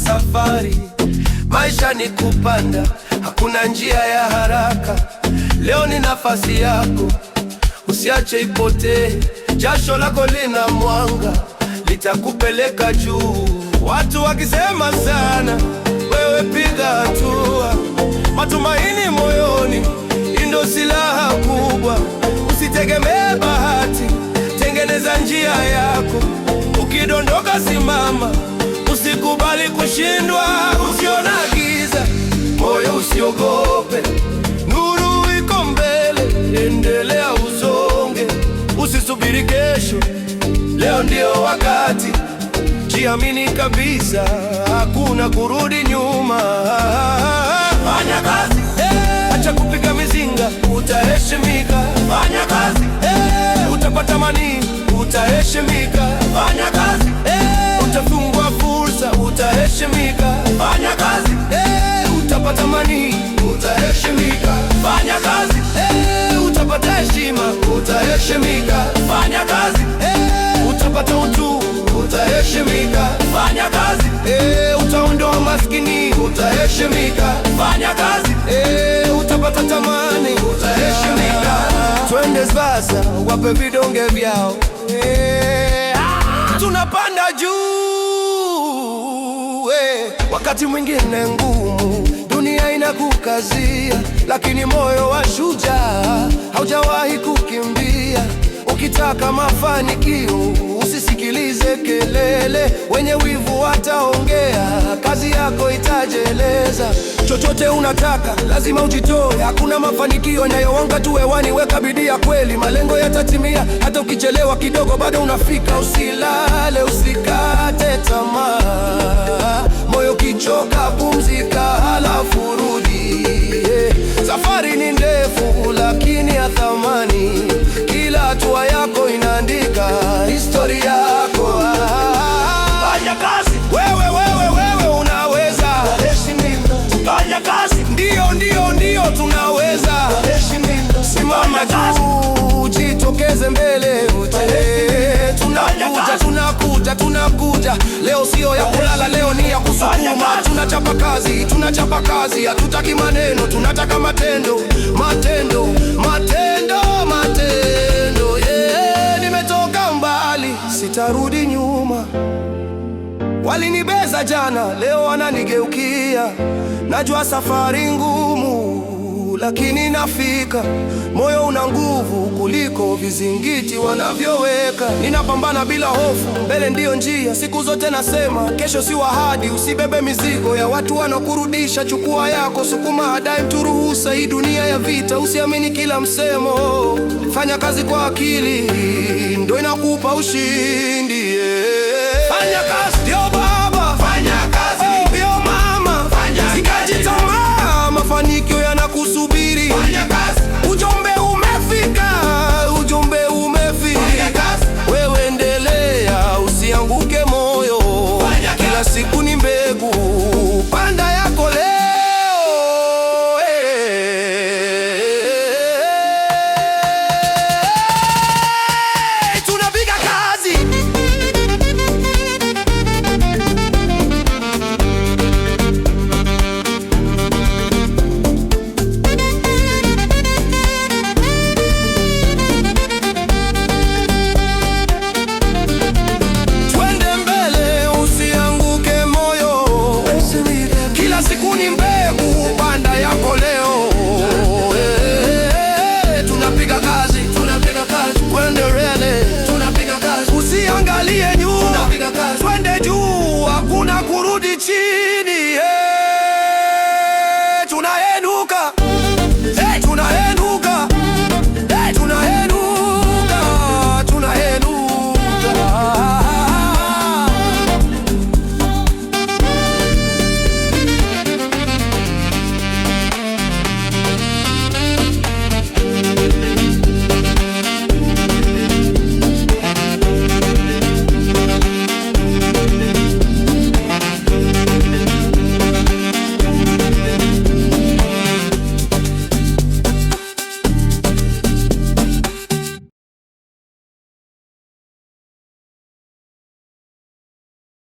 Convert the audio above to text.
safari. Maisha ni kupanda, hakuna njia ya haraka. Leo ni nafasi yako, usiache ipotee. Jasho lako lina mwanga, litakupeleka juu. Watu wakisema sana, wewe piga hatua. Matumaini moyoni, ndio silaha kubwa. Usitegemee bahati, tengeneza njia yako. Ukidondoka simama, usikubali kushindwa. Usiona giza, moyo usiogope, nuru iko mbele, endelea usonge. Usisubiri kesho, leo ndio wakati. Jiamini kabisa, hakuna kurudi nyuma. Fanya kazi, acha kupiga mizinga, utaheshimika. Fanya kazi, utapata mani, utaheshimika. Fanya kazi, utafungua fursa, utaheshimika. Fanya kazi, utapata mani, utaheshimika. Fanya kazi, utapata heshima, utaheshimika. Fanya kazi, utapata utu, utaheshimika. Fanya kazi, utaondoa maskini, utaheshimika. Fanya kazi, utapata tamani, utaheshimika. Twende sasa, wape vidonge vyao. Tunapanda juu. Wakati mwingine ngumu, dunia inakukazia, lakini moyo wa shujaa haujawahi kukimbia. Ukitaka mafanikio, usisikilize kelele. Wenye wivu wataongea, kazi yako itajeleza. Chochote unataka lazima ujitoe, hakuna mafanikio yanayowanga tu hewani. Weka bidii ya kweli, malengo yatatimia. Hata ukichelewa kidogo, bado unafika. Usilale, usikate tamaa. Moyo kichoka, pumzika, halafu rudi. Safari ni ndefu, lakini ya thamani. Kila hatua yako inaandika historia yako. Fanya kazi, wewe unaweza. Fanya kazi, ndio tunaweza. Simama juu, jitokeze mbele. Tunakuja. Leo sio ya kulala, leo ni ya kusukuma. Tunachapa kazi, hatutaki maneno, tunataka matendo. Nimetoka mbali, sitarudi nyuma. Walinibeza jana, leo wananigeukia. Najua safari ngumu, lakini nafika. Moyo una nguvu kuliko vizingiti wanavyoweka. Ninapambana bila hofu, mbele ndiyo njia. Siku zote nasema, kesho si ahadi. Usibebe mizigo ya watu wanakurudisha, chukua yako, sukuma hadi mturuhusa. Hii dunia ya vita, usiamini kila msemo. Fanya kazi kwa akili, ndio inakupa ushindi. Fanya kazi, ndio baba. Fanya kazi, ndio mama. Sikati tamaa, mafanikio yanakusubiri. Fanya kazi, ujumbe umefika. Wewe endelea, usianguke moyo. Kila siku ni mbegu, panda yako leo. Tunapiga kazi. Twende juu, hakuna kurudi chini. Tunaenuka.